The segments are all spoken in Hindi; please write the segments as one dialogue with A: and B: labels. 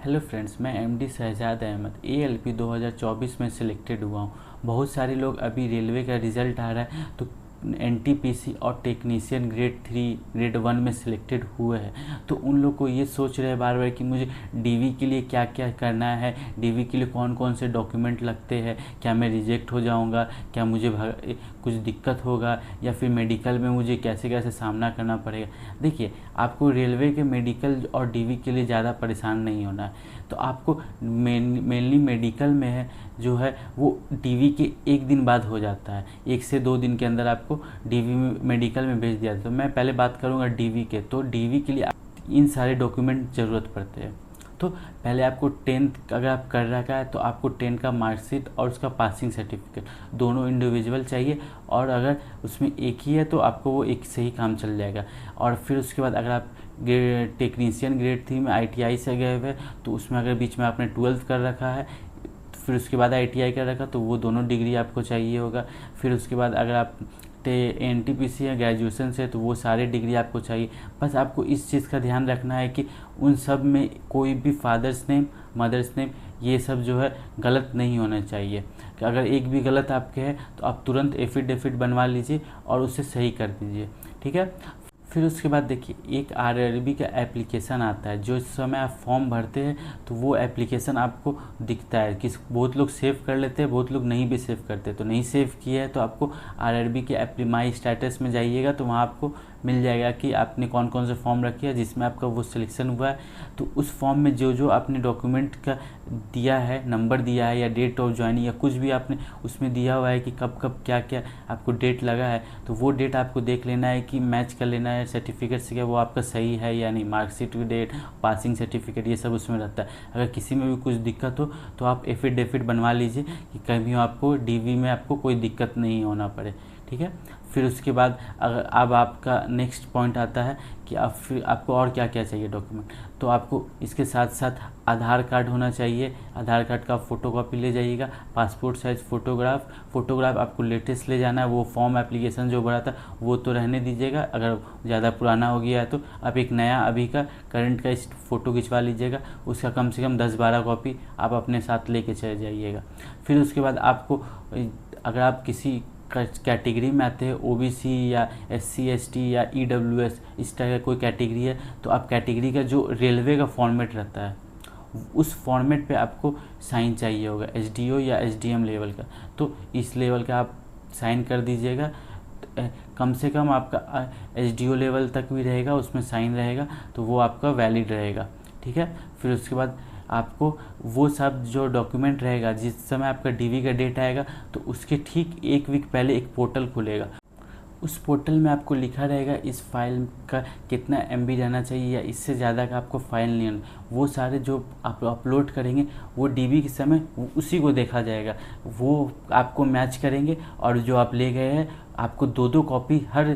A: हेलो फ्रेंड्स, मैं एमडी शहजाद अहमद एएलपी 2024 में सिलेक्टेड हुआ हूँ। बहुत सारे लोग अभी रेलवे का रिज़ल्ट आ रहा है तो एनटीपीसी और टेक्नीशियन ग्रेड 3 ग्रेड 1 में सिलेक्टेड हुए हैं। तो उन लोग को ये सोच रहे हैं बार बार कि मुझे डीवी के लिए क्या क्या करना है, डीवी के लिए कौन कौन से डॉक्यूमेंट लगते हैं, क्या मैं रिजेक्ट हो जाऊंगा, क्या मुझे कुछ दिक्कत होगा, या फिर मेडिकल में मुझे कैसे कैसे सामना करना पड़ेगा। देखिए, आपको रेलवे के मेडिकल और डीवी के लिए ज़्यादा परेशान नहीं होना है। तो आपको मेनली मेडिकल में है जो है वो डीवी के एक दिन बाद हो जाता है, 1 से 2 दिन के अंदर आपको डीवी मेडिकल में भेज दिया। तो मैं पहले बात करूंगा डीवी के। तो डीवी के लिए इन सारे डॉक्यूमेंट ज़रूरत पड़ते हैं। तो पहले आपको 10th अगर आप कर रखा है तो आपको 10 का मार्कशीट और उसका पासिंग सर्टिफिकेट दोनों इंडिविजुअल चाहिए, और अगर उसमें एक ही है तो आपको वो एक से ही काम चल जाएगा। और फिर उसके बाद अगर आप टेक्नीशियन ग्रेड 3 में आईटीआई से गए हुए तो उसमें अगर बीच में आपने 12th कर रखा है फिर उसके बाद आईटीआई कर रखा तो वो दोनों डिग्री आपको चाहिए होगा। फिर उसके बाद अगर आप एनटीपीसी या ग्रेजुएशन से तो वो सारे डिग्री आपको चाहिए। बस आपको इस चीज़ का ध्यान रखना है कि उन सब में कोई भी फादर्स नेम, मदर्स नेम, ये सब जो है गलत नहीं होना चाहिए। कि अगर एक भी गलत आपके है तो आप तुरंत एफिडेविट बनवा लीजिए और उसे सही कर दीजिए, ठीक है। फिर उसके बाद देखिए, एक आरआरबी का एप्लीकेशन आता है। जो इस समय आप फॉर्म भरते हैं तो वो एप्लीकेशन आपको दिखता है कि बहुत लोग सेव कर लेते हैं, बहुत लोग नहीं भी सेव करते। तो नहीं सेव किया है तो आपको आरआरबी के माई स्टेटस में जाइएगा तो वहाँ आपको मिल जाएगा कि आपने कौन कौन से फॉर्म रखे हैं जिसमें आपका वो सिलेक्शन हुआ है। तो उस फॉर्म में जो जो आपने डॉक्यूमेंट का दिया है, नंबर दिया है या डेट ऑफ ज्वाइनिंग या कुछ भी आपने उसमें दिया हुआ है कि कब कब क्या क्या आपको डेट लगा है, तो वो डेट आपको देख लेना है कि मैच कर लेना है सर्टिफिकेट से, क्या वो आपका सही है या नहीं। मार्कशीट की डेट, पासिंग सर्टिफिकेट, ये सब उसमें रहता है। अगर किसी में भी कुछ दिक्कत हो तो आप एफिडेविट बनवा लीजिए कि कभी आपको डीवी में आपको कोई दिक्कत नहीं होना पड़े, ठीक है। फिर उसके बाद अगर अब आपका नेक्स्ट पॉइंट आता है कि आप फिर आपको और क्या क्या चाहिए डॉक्यूमेंट। तो आपको इसके साथ साथ आधार कार्ड होना चाहिए। आधार कार्ड का फ़ोटोकॉपी ले जाइएगा। पासपोर्ट साइज़ फ़ोटोग्राफ आपको लेटेस्ट ले जाना है। वो फॉर्म एप्लीकेशन जो भरा था वो तो रहने दीजिएगा, अगर ज़्यादा पुराना हो गया है तो आप एक नया अभी का करंट का इस फ़ोटो खिंचवा लीजिएगा। उसका कम से कम 10-12 कॉपी आप अपने साथ लेके चले जाइएगा। फिर उसके बाद आपको, अगर आप किसी कैटेगरी में आते हैं, ओबीसी या एससी एसटी या ईडब्ल्यूएस, इस तरह का कोई कैटेगरी है, तो आप कैटेगरी का जो रेलवे का फॉर्मेट रहता है उस फॉर्मेट पे आपको साइन चाहिए होगा, एसडीओ या एसडीएम लेवल का। तो इस लेवल का आप साइन कर दीजिएगा। कम से कम आपका एसडीओ लेवल तक भी रहेगा, उसमें साइन रहेगा तो वो आपका वैलिड रहेगा, ठीक है। फिर उसके बाद आपको वो सब जो डॉक्यूमेंट रहेगा, जिस समय आपका डीवी का डेट आएगा तो उसके ठीक 1 वीक पहले एक पोर्टल खुलेगा। उस पोर्टल में आपको लिखा रहेगा इस फाइल का कितना एमबी रहना चाहिए या इससे ज़्यादा का आपको फाइल नहीं आना। वो सारे जो आप अपलोड करेंगे वो डीवी के समय उसी को देखा जाएगा, वो आपको मैच करेंगे। और जो आप ले गए हैं आपको 2-2 कॉपी हर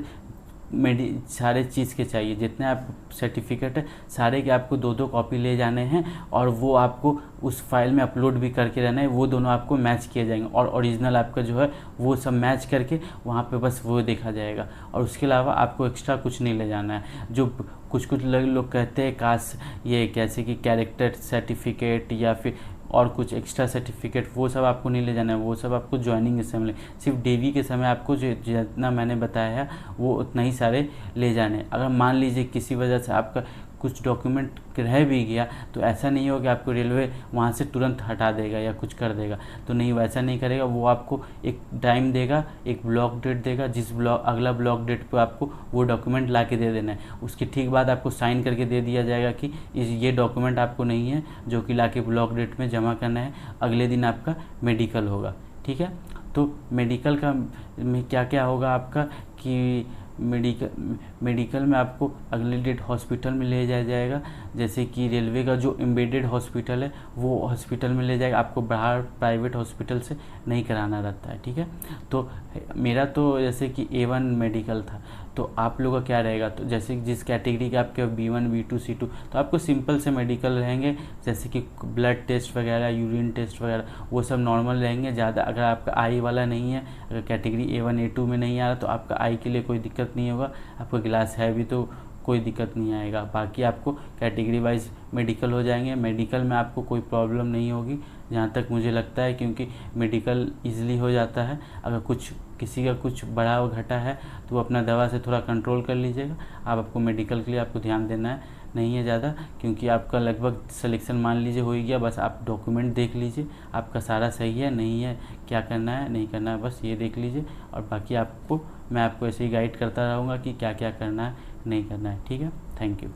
A: सारे चीज़ के चाहिए, जितने आप सर्टिफिकेट है सारे के आपको 2-2 कॉपी ले जाने हैं, और वो आपको उस फाइल में अपलोड भी करके रहना है। वो दोनों आपको मैच किए जाएंगे और ओरिजिनल आपका जो है वो सब मैच करके वहाँ पे बस वो देखा जाएगा। और उसके अलावा आपको एक्स्ट्रा कुछ नहीं ले जाना है। जो कुछ लोग कहते हैं कास्ट, ये कैसे कि कैरेक्टर सर्टिफिकेट या फिर और कुछ एक्स्ट्रा सर्टिफिकेट, वो सब आपको नहीं ले जाना है। वो सब आपको ज्वाइनिंग के समय, सिर्फ डीवी के समय आपको जो जितना मैंने बताया है वो उतना ही सारे ले जाने। अगर मान लीजिए किसी वजह से आपका कुछ डॉक्यूमेंट रह भी गया तो ऐसा नहीं हो कि आपको रेलवे वहाँ से तुरंत हटा देगा या कुछ कर देगा, तो नहीं, वैसा नहीं करेगा। वो आपको एक टाइम देगा, एक ब्लॉक डेट देगा, जिस अगला ब्लॉक डेट पे आपको वो डॉक्यूमेंट ला के दे देना है। उसके ठीक बाद आपको साइन करके दे दिया जाएगा कि ये डॉक्यूमेंट आपको नहीं है, जो कि ला के ब्लॉक डेट में जमा करना है। अगले दिन आपका मेडिकल होगा, ठीक है। तो मेडिकल का में क्या क्या होगा आपका कि मेडिकल में आपको अगले डेट हॉस्पिटल में ले जाया जाएगा। जैसे कि रेलवे का जो एम्बेडेड हॉस्पिटल है वो हॉस्पिटल में ले जाएगा, आपको बाहर प्राइवेट हॉस्पिटल से नहीं कराना रहता है, ठीक है। तो मेरा तो जैसे कि A1 मेडिकल था, तो आप लोगों का क्या रहेगा। तो जैसे जिस कैटेगरी के आपके B1 B2 C2, तो आपको सिंपल से मेडिकल रहेंगे, जैसे कि ब्लड टेस्ट वगैरह, यूरिन टेस्ट वगैरह, वो सब नॉर्मल रहेंगे। ज़्यादा अगर आपका आई वाला नहीं है, अगर कैटेगरी A1 A2 में नहीं आ रहा तो आपका आई के लिए कोई दिक्कत नहीं होगा। आपका क्लास है भी तो कोई दिक्कत नहीं आएगा। बाकी आपको कैटेगरी वाइज मेडिकल हो जाएंगे, मेडिकल में आपको कोई प्रॉब्लम नहीं होगी जहाँ तक मुझे लगता है, क्योंकि मेडिकल ईजिली हो जाता है। अगर कुछ किसी का कुछ बढ़ा व घटा है तो वो अपना दवा से थोड़ा कंट्रोल कर लीजिएगा। आपको मेडिकल के लिए आपको ध्यान देना है नहीं है ज़्यादा, क्योंकि आपका लगभग सिलेक्शन मान लीजिए हो ही गया। बस आप डॉक्यूमेंट देख लीजिए आपका सारा सही है नहीं है, क्या करना है नहीं करना है, बस ये देख लीजिए। और बाकी मैं आपको ऐसे ही गाइड करता रहूँगा कि क्या क्या करना है नहीं करना है। ठीक है, थैंक यू।